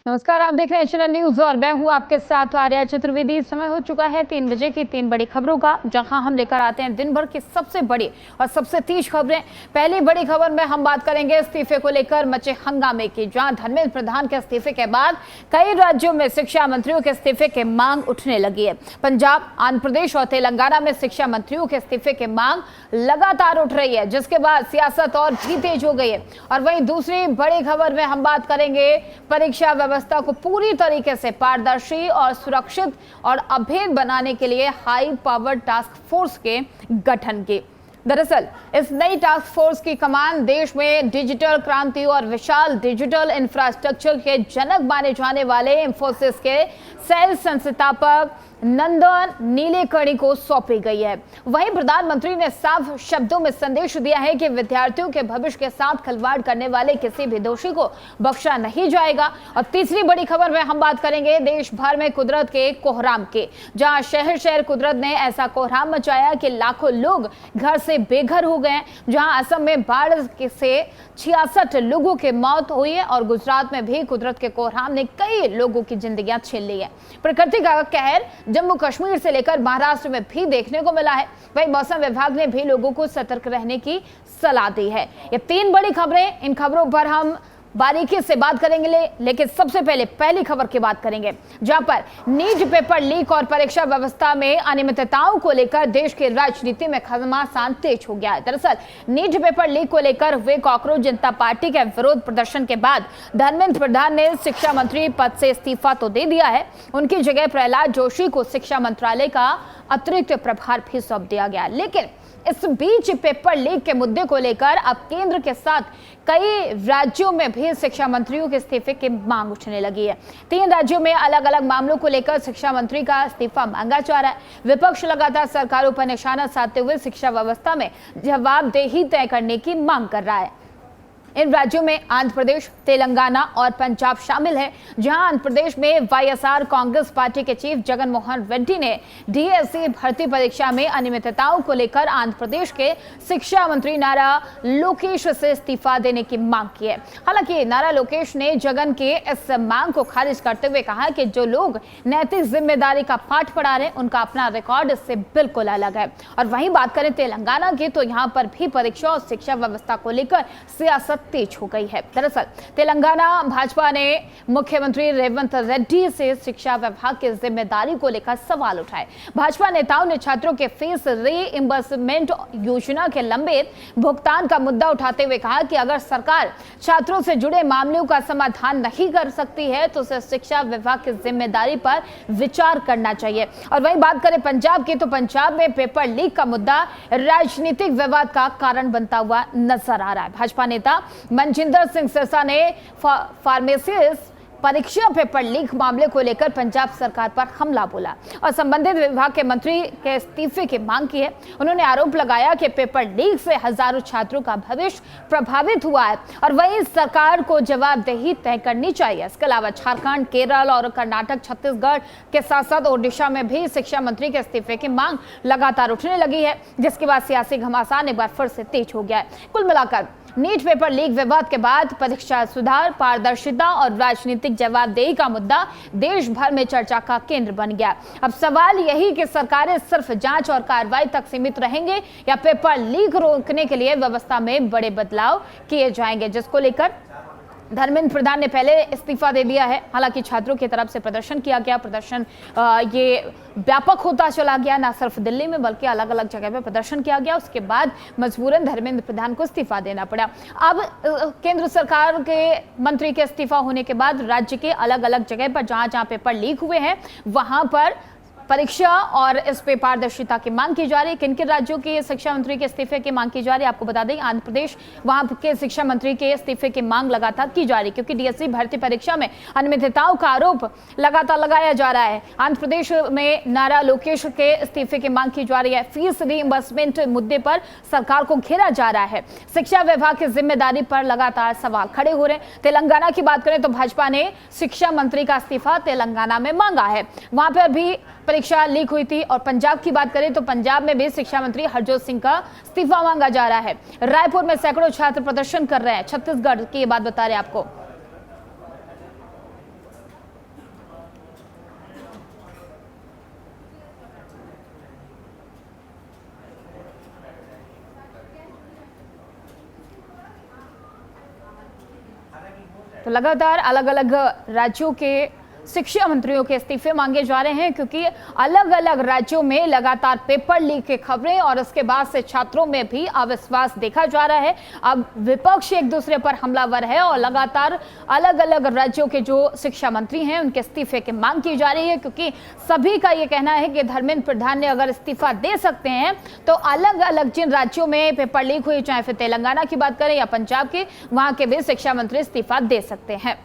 नमस्कार, आप देख रहे हैं एचएनएन न्यूज और मैं हूं आपके साथ आर्या चतुर्वेदी। समय हो चुका है 3 बजे की 3 बड़ी खबरों का, जहां हम लेकर आते हैं दिन भर की सबसे बड़ी और सबसे तेज खबरें। पहली बड़ी खबर में हम बात करेंगे इस्तीफे को लेकर मचे हंगामे की, जहां धर्मेंद्र प्रधान के इस्तीफे के बाद कई राज्यों में शिक्षा मंत्रियों के इस्तीफे की मांग उठने लगी है। पंजाब, आंध्र प्रदेश और तेलंगाना में शिक्षा मंत्रियों के इस्तीफे की मांग लगातार उठ रही है, जिसके बाद सियासत और भी तेज हो गई है। और वहीं दूसरी बड़ी खबर में हम बात करेंगे परीक्षा व्यवस्था को पूरी तरीके से पारदर्शी और सुरक्षित और अभेद बनाने के लिए हाई पावर टास्क फोर्स के गठन की। दरअसल इस नई टास्क फोर्स की कमान देश में डिजिटल क्रांति और विशाल डिजिटल इंफ्रास्ट्रक्चर के जनक माने जाने वाले इंफोसिस के सह संस्थापक नंदन नीलेकणी को सौंपी गई है। वहीं प्रधानमंत्री ने साफ शब्दों में संदेश दिया है कि विद्यार्थियों के भविष्य के साथ खिलवाड़ करने वाले किसी भी दोषी को बख्शा नहीं जाएगा। और तीसरी बड़ी खबर में हम बात करेंगे देश भर में कुदरत के कोहराम के, जहां शहर शहर कुदरत ने ऐसा कोहराम मचाया कि लाखों लोग घर से बेघर हो गए। जहां असम में बाढ़ से 66 लोगों की मौत हुई है और गुजरात में भी कुदरत के कोहराम ने कई लोगों की जिंदगियां छीन ली है। प्रकृति का कहर जम्मू कश्मीर से लेकर महाराष्ट्र में भी देखने को मिला है। वहीं मौसम विभाग ने भी लोगों को सतर्क रहने की सलाह दी है। ये 3 बड़ी खबरें, इन खबरों पर हम बारीकी से बात करेंगे, लेकिन सबसे पहले पहली खबर की बात करेंगे, जहां पर नीट पेपर लीक और परीक्षा व्यवस्था में अनियमितताओं को लेकर देश की राजनीति में घमासान तेज हो गया है। दरअसल नीट पेपर लीक को लेकर हुए कॉकरोच जनता पार्टी के विरोध प्रदर्शन के बाद धर्मेंद्र प्रधान ने शिक्षा मंत्री पद से इस्तीफा तो दे दिया है, उनकी जगह प्रहलाद जोशी को शिक्षा मंत्रालय का अतिरिक्त प्रभार भी सौंप दिया गया। लेकिन इस बीच पेपर लीक के मुद्दे को लेकर अब केंद्र के साथ कई राज्यों में भी शिक्षा मंत्रियों के इस्तीफे की मांग उठने लगी है। 3 राज्यों में अलग अलग मामलों को लेकर शिक्षा मंत्री का इस्तीफा मांगा जा रहा है। विपक्ष लगातार सरकारों पर निशाना साधते हुए शिक्षा व्यवस्था में जवाबदेही तय करने की मांग कर रहा है। इन राज्यों में आंध्र प्रदेश, तेलंगाना और पंजाब शामिल है, जहां आंध्र प्रदेश में वाईएसआर कांग्रेस पार्टी के चीफ जगन मोहन रेड्डी ने डीएससी भर्ती परीक्षा में अनियमितताओं को लेकर आंध्र प्रदेश के शिक्षा मंत्री नारा लोकेश से इस्तीफा देने की मांग की है। हालांकि नारा लोकेश ने जगन के इस मांग को खारिज करते हुए कहा कि जो लोग नैतिक जिम्मेदारी का पाठ पढ़ा रहे हैं, उनका अपना रिकॉर्ड इससे बिल्कुल अलग है। और वहीं बात करें तेलंगाना की, तो यहाँ पर भी परीक्षा और शिक्षा व्यवस्था को लेकर सियासत तेज हो गई है। दरअसल तेलंगाना भाजपा ने मुख्यमंत्री रेवंत रेड्डी से शिक्षा विभाग की जिम्मेदारी को लेकर सवाल उठाए। भाजपा नेताओं ने छात्रों के फीस रीइंबर्समेंट योजना के लंबित भुगतान का मुद्दा उठाते हुए कहा कि अगर सरकार छात्रों से जुड़े मामलों का समाधान नहीं कर सकती है तो उसे शिक्षा विभाग की जिम्मेदारी पर विचार करना चाहिए। और वहीं बात करें पंजाब की, तो पंजाब में पेपर लीक का मुद्दा राजनीतिक विवाद का कारण बनता हुआ नजर आ रहा है। भाजपा नेता मनजिंदर सिंह सिरसा ने फार्मेसिस्ट परीक्षा पेपर लीक मामले को लेकर पंजाब सरकार पर हमला बोला और संबंधित विभाग के मंत्री के इस्तीफे की मांग की है। उन्होंने आरोप लगाया कि पेपर लीक से हजारों छात्रों का भविष्य प्रभावित हुआ है और वहीं सरकार को जवाबदेही तय करनी चाहिए। इसके अलावा झारखंड, केरल और कर्नाटक, छत्तीसगढ़ के साथ साथ ओडिशा में भी शिक्षा मंत्री के इस्तीफे की मांग लगातार उठने लगी है, जिसके बाद सियासी घमासान एक बार फिर से तेज हो गया है। कुल मिलाकर नीट पेपर लीक विवाद के बाद परीक्षा सुधार, पारदर्शिता और राजनीतिक जवाबदेही का मुद्दा देश भर में चर्चा का केंद्र बन गया। अब सवाल यही कि सरकारें सिर्फ जांच और कार्रवाई तक सीमित रहेंगे या पेपर लीक रोकने के लिए व्यवस्था में बड़े बदलाव किए जाएंगे, जिसको लेकर धर्मेंद्र प्रधान ने पहले इस्तीफा दे दिया है। हालांकि छात्रों की तरफ से प्रदर्शन किया गया, प्रदर्शन ये व्यापक होता चला गया, ना सिर्फ दिल्ली में बल्कि अलग अलग जगह पे प्रदर्शन किया गया। उसके बाद मजबूरन धर्मेंद्र प्रधान को इस्तीफा देना पड़ा। अब केंद्र सरकार के मंत्री के इस्तीफा होने के बाद राज्य के अलग अलग जगह पर जहां जहां पेपर लीक हुए हैं, वहां पर परीक्षा और इस पे पारदर्शिता की मांग की जा रही है। किन किन राज्यों के शिक्षा मंत्री के इस्तीफे की मांग की जा रही है, आपको बता दें आंध्र प्रदेश, वहां के शिक्षा मंत्री के इस्तीफे की मांग लगातार की जा रही है, क्योंकि डीएससी भर्ती परीक्षा में अनियमितताओं का आरोप लगातार लगाया जा रहा है। आंध्र प्रदेश में नारा लोकेश के इस्तीफे की मांग की जा रही है। फीस रीइंबर्समेंट मुद्दे पर सरकार को घेरा जा रहा है। शिक्षा विभाग की जिम्मेदारी पर लगातार सवाल खड़े हो रहे हैं। तेलंगाना की बात करें तो भाजपा ने शिक्षा मंत्री का इस्तीफा तेलंगाना में मांगा है, वहां पर भी परीक्षा लीक हुई थी। और पंजाब की बात करें तो पंजाब में भी शिक्षा मंत्री हरजोत सिंह का इस्तीफा मांगा जा रहा है। रायपुर में सैकड़ों छात्र प्रदर्शन कर रहे हैं। छत्तीसगढ़ की ये बात बता रहे हैं आपको। तो लगातार अलग अलग राज्यों के शिक्षा मंत्रियों के इस्तीफे मांगे जा रहे हैं, क्योंकि अलग अलग राज्यों में लगातार पेपर लीक की खबरें और उसके बाद से छात्रों में भी अविश्वास देखा जा रहा है। अब विपक्ष एक दूसरे पर हमलावर है और लगातार अलग अलग राज्यों के जो शिक्षा मंत्री हैं उनके इस्तीफे की मांग की जा रही है, क्योंकि सभी का ये कहना है कि धर्मेंद्र प्रधान ने अगर इस्तीफा दे सकते हैं तो अलग अलग जिन राज्यों में पेपर लीक हुई, चाहे फिर तेलंगाना की बात करें या पंजाब की, वहां के भी शिक्षा मंत्री इस्तीफा दे सकते हैं।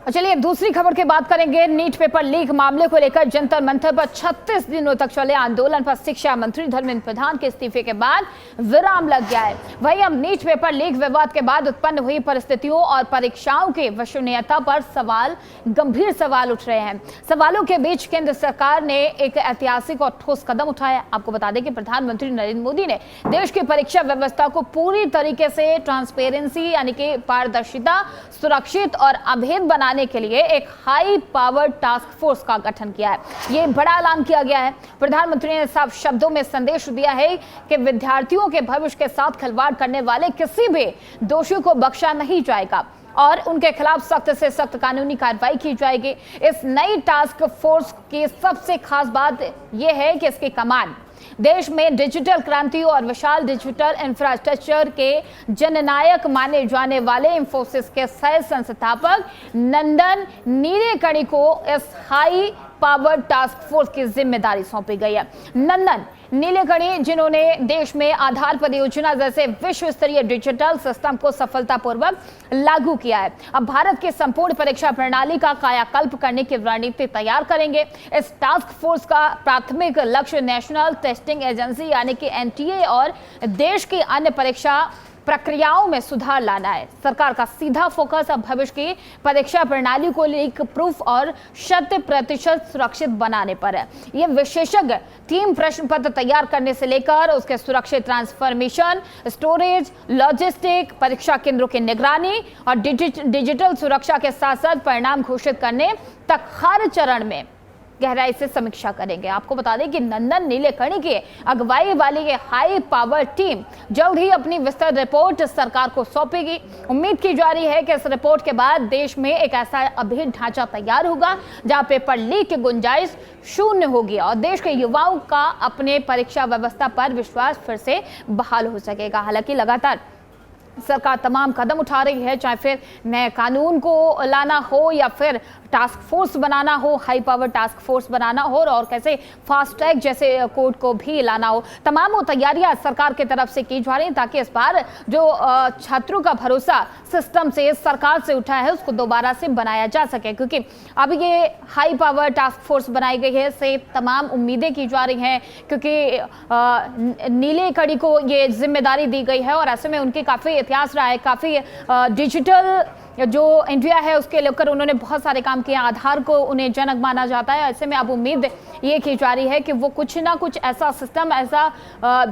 चलिए दूसरी खबर की बात करेंगे। नीट पेपर लीक मामले को लेकर जंतर मंतर पर 36 दिनों तक चले आंदोलन पर शिक्षा मंत्री धर्मेंद्र प्रधान के इस्तीफे के बाद विराम लग गया है। वहीं अब नीट पेपर लीक विवाद के बाद उत्पन्न हुई परिस्थितियों और परीक्षाओं की विश्वसनीयता पर गंभीर सवाल उठ रहे हैं। सवालों के बीच केंद्र सरकार ने एक ऐतिहासिक और ठोस कदम उठाया। आपको बता दें कि प्रधानमंत्री नरेंद्र मोदी ने देश की परीक्षा व्यवस्था को पूरी तरीके से ट्रांसपेरेंसी यानी कि पारदर्शिता, सुरक्षित और अभेद बनाने के लिए एक हाई पावर टास्क फोर्स का गठन किया है। ये बड़ा ऐलान किया गया है। प्रधानमंत्री ने साफ शब्दों में संदेश दिया है कि विद्यार्थियों के भविष्य के साथ खिलवाड़ करने वाले किसी भी दोषी को बख्शा नहीं जाएगा और उनके खिलाफ सख्त से सख्त कानूनी कार्रवाई की जाएगी। इस नई टास्क फोर्स की सबसे खास बात यह है कि इसकी कमान देश में डिजिटल क्रांति और विशाल डिजिटल इंफ्रास्ट्रक्चर के जननायक माने जाने वाले इंफोसिस के सह संस्थापक नंदन नीलेकणी को इस हाई पावर टास्क फोर्स की जिम्मेदारी सौंपी गई है। नंदन नीलेकणी, जिन्होंने देश में आधार परियोजना जैसे विश्व स्तरीय डिजिटल सिस्टम को सफलतापूर्वक लागू किया है, अब भारत की संपूर्ण परीक्षा प्रणाली का कायाकल्प करने की रणनीति तैयार करेंगे। इस टास्क फोर्स का प्राथमिक लक्ष्य नेशनल टेस्टिंग एजेंसी यानी कि एनटीए और देश की अन्य परीक्षा प्रक्रियाओं में सुधार लाना है। सरकार का सीधा फोकस अब भविष्य की परीक्षा प्रणाली को लीक प्रूफ और 100% सुरक्षित बनाने पर है। ये विशेषज्ञ टीम प्रश्न पत्र तैयार करने से लेकर उसके सुरक्षित ट्रांसफॉर्मेशन, स्टोरेज, लॉजिस्टिक, परीक्षा केंद्रों की निगरानी और डिजिटल सुरक्षा के साथ साथ परिणाम घोषित करने तक हर चरण में गहराई से समीक्षा करेंगे। आपको बता दें कि नंदन नीलेकणी की अगुवाई वाली ये हाई पावर टीम जल्द ही अपनी विस्तृत रिपोर्ट सरकार को सौंपेगी। उम्मीद की जा रही है कि इस रिपोर्ट के बाद देश में एक ऐसा अभेद ढांचा तैयार होगा जहां पेपर लीक की गुंजाइश शून्य होगी और देश के युवाओं का अपने परीक्षा व्यवस्था पर विश्वास फिर से बहाल हो सकेगा। हालांकि लगातार सरकार तमाम कदम उठा रही है, चाहे फिर नए कानून को लाना हो या फिर टास्क फोर्स बनाना हो, हाई पावर टास्क फोर्स बनाना हो और कैसे फास्ट ट्रैक जैसे कोर्ट को भी लाना हो। तमाम वो तैयारियां सरकार की तरफ से की जा रही हैं ताकि इस बार जो छात्रों का भरोसा सिस्टम से, सरकार से उठा है, उसको दोबारा से बनाया जा सके। क्योंकि अब ये हाई पावर टास्क फोर्स बनाई गई है से तमाम उम्मीदें की जा रही हैं, क्योंकि नीलेकणी को ये जिम्मेदारी दी गई है और ऐसे में उनकी काफ़ी इतिहास रहा है, काफ़ी डिजिटल जो इंडिया है उसके लेकर उन्होंने बहुत सारे काम किए। आधार को उन्हें जनक माना जाता है। ऐसे में अब उम्मीद ये की जा रही है कि वो कुछ ना कुछ ऐसा सिस्टम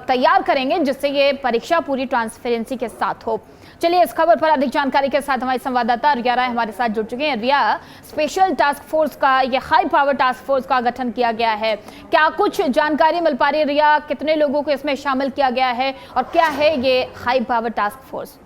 तैयार करेंगे जिससे ये परीक्षा पूरी ट्रांसपेरेंसी के साथ हो। चलिए इस खबर पर अधिक जानकारी के साथ हमारे संवाददाता रिया राय हमारे साथ जुड़ चुके हैं। रिया, स्पेशल टास्क फोर्स का, ये हाई पावर टास्क फोर्स का गठन किया गया है, क्या कुछ जानकारी मिल पा रही है? रिया, कितने लोगों को इसमें शामिल किया गया है और क्या है ये हाई पावर टास्क फोर्स?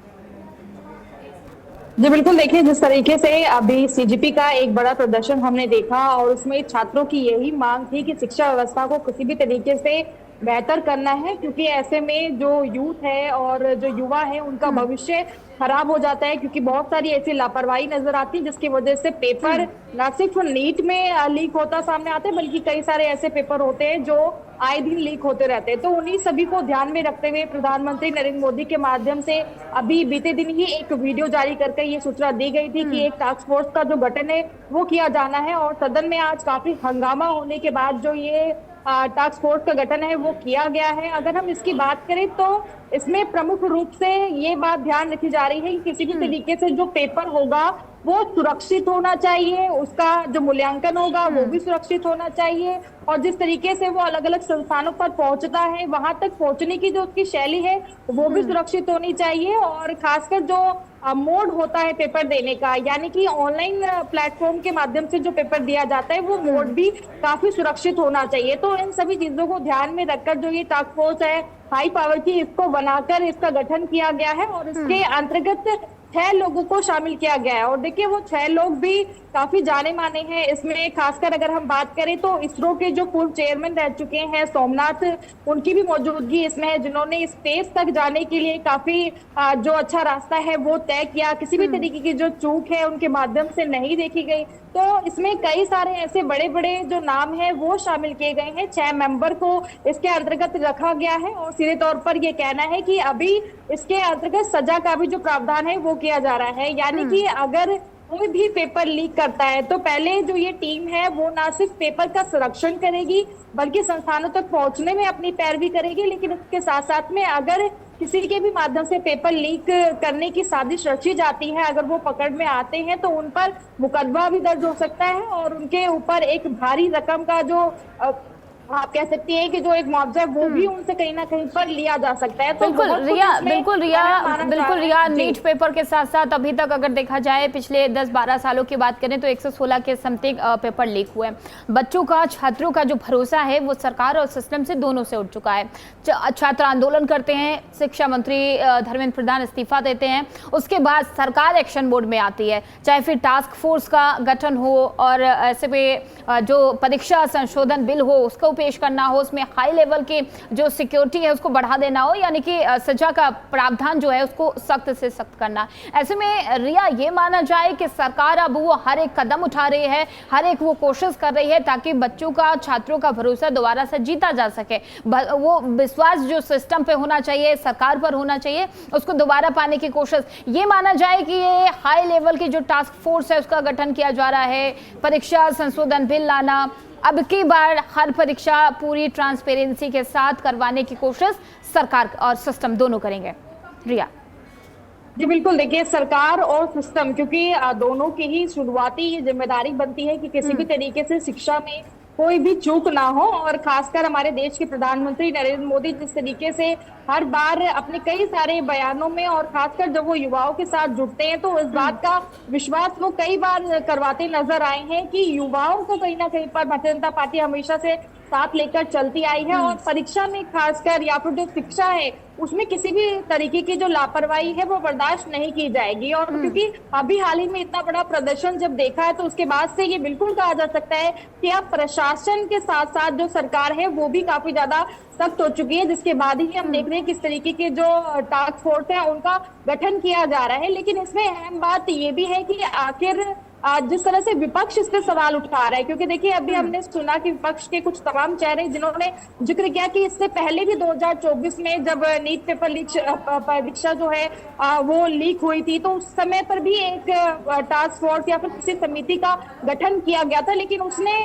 जी बिल्कुल, देखिए जिस तरीके से अभी सीजीपी का एक बड़ा प्रदर्शन हमने देखा और उसमें छात्रों की यही मांग थी कि शिक्षा व्यवस्था को किसी भी तरीके से बेहतर करना है, क्योंकि ऐसे में जो यूथ है और जो युवा है उनका भविष्य खराब हो जाता है, क्योंकि बहुत सारी ऐसी लापरवाही नजर आती है जिसकी वजह से पेपर न सिर्फ नीट में लीक होता सामने आते हैं बल्कि कई सारे ऐसे पेपर होते हैं जो आए दिन लीक होते रहते हैं। तो उन्हीं सभी को ध्यान में रखते हुए प्रधानमंत्री नरेंद्र मोदी के माध्यम से अभी बीते दिन ही एक वीडियो जारी करके ये सूचना दी गई थी कि एक टास्क फोर्स का जो गठन है वो किया जाना है और सदन में आज काफी हंगामा होने के बाद जो ये टास्क फोर्स का गठन है वो किया गया है। अगर हम इसकी बात करें तो इसमें प्रमुख रूप से ये बात ध्यान रखी जा रही है कि किसी भी तरीके से जो पेपर होगा वो सुरक्षित होना चाहिए, उसका जो मूल्यांकन होगा वो भी सुरक्षित होना चाहिए और जिस तरीके से वो अलग अलग संस्थानों पर पहुंचता है वहां तक पहुंचने की जो उसकी शैली है वो भी सुरक्षित होनी चाहिए और खासकर जो मोड होता है पेपर देने का, यानी कि ऑनलाइन प्लेटफॉर्म के माध्यम से जो पेपर दिया जाता है वो मोड भी काफी सुरक्षित होना चाहिए। तो इन सभी चीजों को ध्यान में रखकर जो ये टास्क फोर्स है हाई पावर की, इसको बनाकर इसका गठन किया गया है और इसके अंतर्गत 6 लोगों को शामिल किया गया है। और देखिए वो 6 लोग भी काफी जाने माने हैं इसमें। खासकर अगर हम बात करें तो इसरो के जो पूर्व चेयरमैन रह चुके हैं सोमनाथ, उनकी भी मौजूदगी इसमें है, जिन्होंने स्पेस तक जाने के लिए काफी जो अच्छा रास्ता है वो तय किया। किसी भी तरीके की जो चूक है उनके माध्यम से नहीं देखी गई। तो इसमें कई सारे ऐसे बड़े बड़े जो नाम है वो शामिल किए गए हैं। 6 मेंबर को इसके अंतर्गत रखा गया है और सीधे तौर पर ये कहना है कि अभी इसके अंतर्गत सजा का भी जो प्रावधान है वो किया जा रहा है। यानी कि अगर कोई भी पेपर लीक करता है तो पहले जो ये टीम है वो ना सिर्फ पेपर का संरक्षण करेगी बल्कि संस्थानों तक पहुंचने में अपनी पैरवी करेगी, लेकिन इसके साथ साथ में अगर किसी के भी माध्यम से पेपर लीक करने की साजिश रची जाती है, अगर वो पकड़ में आते हैं तो उन पर मुकदमा भी दर्ज हो सकता है और उनके ऊपर एक भारी रकम का जो आप कह सकती हैं कि जो एक मुआवजा है वो भी उनसे कहीं ना कहीं पर लिया जा सकता है। तो बिल्कुल रिया नीट पेपर के साथ साथ अभी तक अगर देखा जाए पिछले 10-12 सालों की बात करें तो 116 के समथिंग पेपर लीक हुए। बच्चों का, छात्रों का जो भरोसा है वो सरकार और सिस्टम से दोनों से उठ चुका है। छात्र आंदोलन करते हैं, शिक्षा मंत्री धर्मेंद्र प्रधान इस्तीफा देते हैं, उसके बाद सरकार एक्शन मोड में आती है, चाहे फिर टास्क फोर्स का गठन हो और ऐसे पे जो परीक्षा संशोधन बिल हो उसको पेश करना हो, उसमें हाई लेवल की जो सिक्योरिटी है उसको बढ़ा देना हो, यानी कि सजा का प्रावधान जो है उसको सख्त से सख्त करना। ऐसे में रिया ये माना जाए कि सरकार अब वो हर एक कदम उठा रही है, हर एक वो कोशिश कर रही है ताकि बच्चों का, छात्रों का भरोसा दोबारा से जीता जा सके। वो विश्वास जो सिस्टम पे होना चाहिए, सरकार पर होना चाहिए, उसको दोबारा पाने की कोशिश। ये माना जाए कि ये हाई लेवल की जो टास्क फोर्स है उसका गठन किया जा रहा है, परीक्षा संशोधन बिल लाना, अब की बार हर परीक्षा पूरी ट्रांसपेरेंसी के साथ करवाने की कोशिश सरकार और सिस्टम दोनों करेंगे। रिया जी बिल्कुल, देखिए सरकार और सिस्टम, क्योंकि दोनों की ही शुरुआती ये जिम्मेदारी बनती है कि किसी भी तरीके से शिक्षा में कोई भी चूक ना हो। और खासकर हमारे देश के प्रधानमंत्री नरेंद्र मोदी जिस तरीके से हर बार अपने कई सारे बयानों में और खासकर जब वो युवाओं के साथ जुड़ते हैं तो इस बात का विश्वास वो कई बार करवाते नजर आए हैं कि युवाओं को कहीं ना कहीं पर भारतीय जनता पार्टी हमेशा से साथ लेकर चलती आई है। और परीक्षा में खासकर या फिर जो शिक्षा है उसमें किसी भी तरीके की जो लापरवाही है वो बर्दाश्त नहीं की जाएगी। और क्योंकि अभी हाल ही में इतना बड़ा प्रदर्शन जब देखा है तो उसके बाद से ये बिल्कुल कहा जा सकता है कि अब प्रशासन के साथ साथ जो सरकार है वो भी काफी ज्यादा सख्त हो चुकी है, जिसके बाद ही हम देख रहे हैं किस तरीके के जो टास्क फोर्स है उनका गठन किया जा रहा है। लेकिन इसमें अहम बात ये भी है कि आखिर जिस तरह से विपक्ष इस पे सवाल उठा रहा है, क्योंकि देखिए अभी हमने सुना कि विपक्ष के कुछ तमाम चेहरे जिन्होंने जिक्र किया कि इससे पहले भी 2024 में जब नीट पेपर लीक परीक्षा जो है वो लीक हुई थी तो उस समय पर भी एक टास्क फोर्स या फिर किसी समिति का गठन किया गया था, लेकिन उसने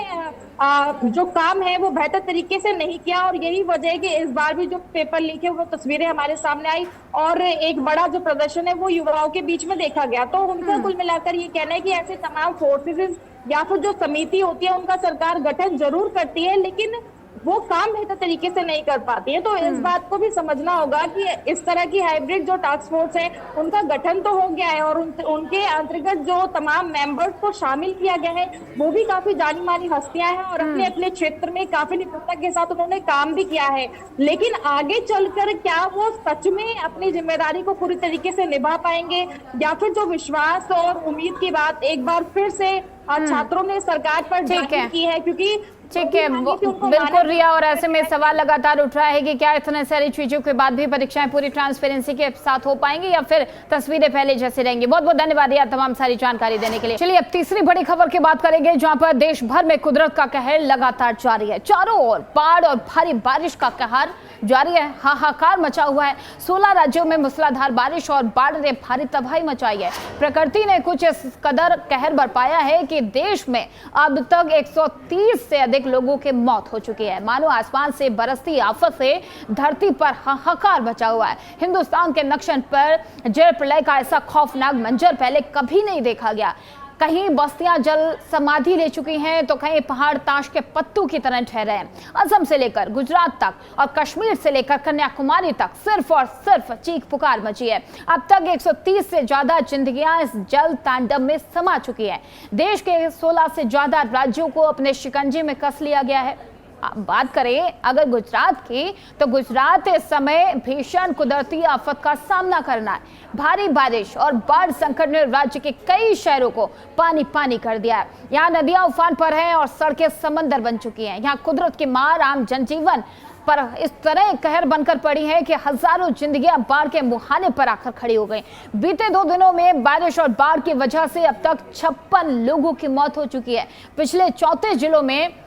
जो काम है वो बेहतर तरीके से नहीं किया। और यही वजह है कि इस बार भी जो पेपर लीक है वो तस्वीरें हमारे सामने आई और एक बड़ा जो प्रदर्शन है वो युवाओं के बीच में देखा गया। तो उनका कुल मिलाकर ये कहना है कि ऐसे तमाम फोर्सेस या फिर जो समिति होती है उनका सरकार गठन जरूर करती है लेकिन वो काम बेहतर तरीके से नहीं कर पाती है। तो इस बात को भी समझना होगा कि इस तरह की हाइब्रिड जो टास्क फोर्स है उनका गठन तो हो गया है और उनके अंतर्गत जो तमाम मेंबर्स को शामिल किया गया है वो भी काफी जानी मानी हस्तियां हैं और अपने अपने क्षेत्र में काफी निपुणता के साथ उन्होंने काम भी किया है। लेकिन आगे चलकर क्या वो सच में अपनी जिम्मेदारी को पूरी तरीके से निभा पाएंगे या फिर जो विश्वास और उम्मीद की बात एक बार फिर से छात्रों ने सरकार पर जाहिर की है, क्योंकि ठीक है बिल्कुल रिया, और ऐसे में सवाल लगातार उठ रहा है कि क्या इतने सारी चीजों के बाद भी परीक्षाएं पूरी ट्रांसपेरेंसी के साथ हो पाएंगी या फिर तस्वीरें पहले जैसे रहेंगी। बहुत बहुत धन्यवाद रिया तमाम सारी जानकारी देने के लिए। चलिए अब तीसरी बड़ी खबर की बात करेंगे जहां पर देश भर में कुदरत का कहर लगातार जारी है। चारों ओर बाढ़ और भारी बारिश का कहर जारी है, हाहाकार मचा हुआ है। 16 राज्यों में मूसलाधार बारिश और बाढ़ ने भारी तबाही मचाई है। प्रकृति ने कुछ इस कदर कहर बरपाया है कि देश में अब तक 130 से अधिक लोगों की मौत हो चुकी है। मानो आसमान से बरसती आफत से धरती पर हाहाकार मचा हुआ है। हिंदुस्तान के नक्शे पर जल प्रलय का ऐसा खौफनाक मंजर पहले कभी नहीं देखा गया। कहीं बस्तियां जल समाधि ले चुकी हैं तो कहीं पहाड़ ताश के पत्तों की तरह ठहरे हैं। असम से लेकर गुजरात तक और कश्मीर से लेकर कन्याकुमारी तक सिर्फ और सिर्फ चीख पुकार मची है। अब तक 130 से ज्यादा जिंदगियां इस जल तांडव में समा चुकी है। देश के 16 से ज्यादा राज्यों को अपने शिकंजे में कस लिया गया है। बात करें अगर गुजरात की, तो गुजरात इस समय भीषण कुदरती आफत का सामना करना है। भारी बारिश और बाढ़ संकट ने राज्य के कई शहरों को पानी पानी कर दिया है। यहाँ नदियां उफान पर हैं और सड़कें समंदर बन चुकी हैं। यहाँ कुदरत की मार आम जनजीवन पर इस तरह कहर बनकर पड़ी है कि हजारों जिंदगियां बाढ़ के मुहाने पर आकर खड़ी हो गई। बीते 2 दिनों में बारिश और बाढ़ की वजह से अब तक 56 लोगों की मौत हो चुकी है। पिछले 34 जिलों में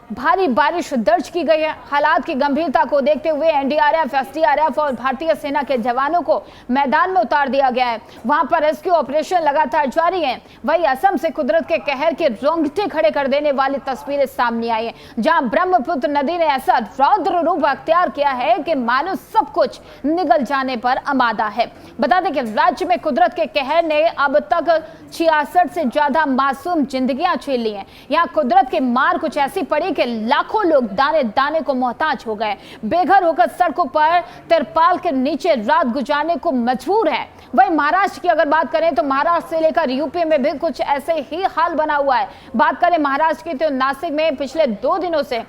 भारी बारिश दर्ज की गई है। हालात की गंभीरता को देखते हुए एनडीआरएफ, एसडीआरएफ और भारतीय सेना के जवानों को मैदान में उतार दिया गया है। वहां पर रेस्क्यू ऑपरेशन लगातार जारी है। वहीं असम से कुदरत के कहर के रोंगटे खड़े कर देने वाली तस्वीरें सामने आई है, जहां ब्रह्मपुत्र नदी ने ऐसा रौद्र रूप अख्तियार किया है कि मानो सब कुछ निगल जाने पर आमादा है। बता दें कि राज्य में कुदरत के कहर ने अब तक 66 से ज्यादा मासूम जिंदगियां छीन ली हैं। यहाँ कुदरत की मार कुछ ऐसी पड़ी कि लाखों लोग दाने दाने को मोहताज हो गए, बेघर होकर सड़कों पर तिरपाल के नीचे रात गुजारने को मजबूर हैं। वहीं महाराष्ट्र की अगर बात करें तो महाराष्ट्र से लेकर यूपी में भी कुछ ऐसे ही हाल बना हुआ है। बात करें महाराष्ट्र की तो नासिक में पिछले 2 दिनों से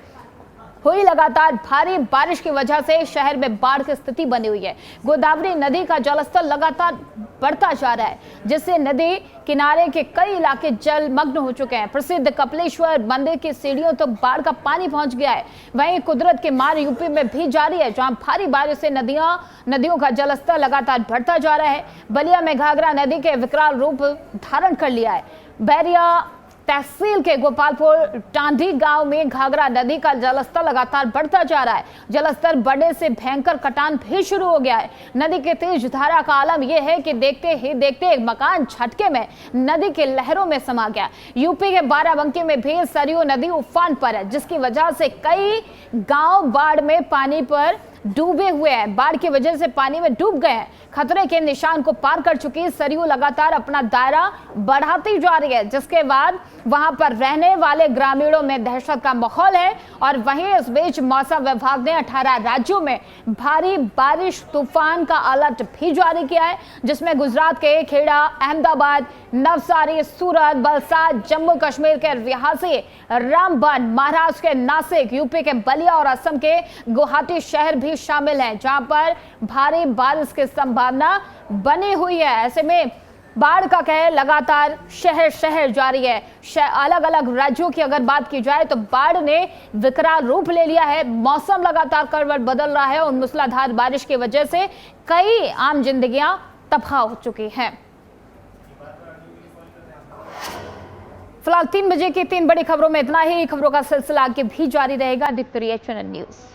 हुई लगातार भारी बारिश की वजह से शहर में बाढ़ की स्थिति बनी हुई है। गोदावरी नदी का जलस्तर लगातार बढ़ता जा रहा है, जिससे नदी किनारे के कई इलाके जलमग्न हो चुके हैं। प्रसिद्ध कपिलेश्वर मंदिर की सीढ़ियों तक बाढ़ का पानी पहुंच गया है। वहीं कुदरत की मार यूपी में भी जारी है, जहां भारी बारिश से नदियों का जलस्तर लगातार बढ़ता जा रहा है। बलिया में घाघरा नदी के विकराल रूप धारण कर लिया है। बैरिया तहसील के गोपालपुर टांडी गांव में घाघरा नदी का जलस्तर लगातार बढ़ता जा रहा है। जलस्तर बढ़ने से भयंकर कटान भी शुरू हो गया है। नदी के तेज धारा का आलम यह है कि देखते ही देखते एक मकान झटके में नदी के लहरों में समा गया। यूपी के बाराबंकी में भी सरयू नदी उफान पर है, जिसकी वजह से कई गांव बाढ़ में पानी पर डूबे हुए हैं। बाढ़ की वजह से पानी में डूब गए हैं। खतरे के निशान को पार कर चुकी सरयू लगातार अपना दायरा बढ़ाती जा रही है, जिसके बाद वहां पर रहने वाले ग्रामीणों में दहशत का माहौल है। और वहीं इस बीच मौसम विभाग ने 18 राज्यों में भारी बारिश तूफान का अलर्ट भी जारी किया है, जिसमें गुजरात के खेड़ा, अहमदाबाद, नवसारी, सूरत, वलसाड, जम्मू कश्मीर के रियासी, रामबन, महाराष्ट्र के नासिक, यूपी के बलिया और असम के गुवाहाटी शहर भी शामिल हैं, जहां पर भारी बारिश की संभावना बनी हुई है। ऐसे में बाढ़ का कहर लगातार शहर शहर जारी है। अलग अलग राज्यों की अगर बात की जाए तो बाढ़ ने विकराल रूप ले लिया है। मौसम लगातार करवट बदल रहा है और मूसलाधार बारिश की वजह से कई आम जिंदगियां तबाह हो चुकी हैं। फिलहाल 3 बजे की 3 बड़ी खबरों में इतना ही। खबरों का सिलसिला आगे भी जारी रहेगा। देखते रहिए चैनल न्यूज़।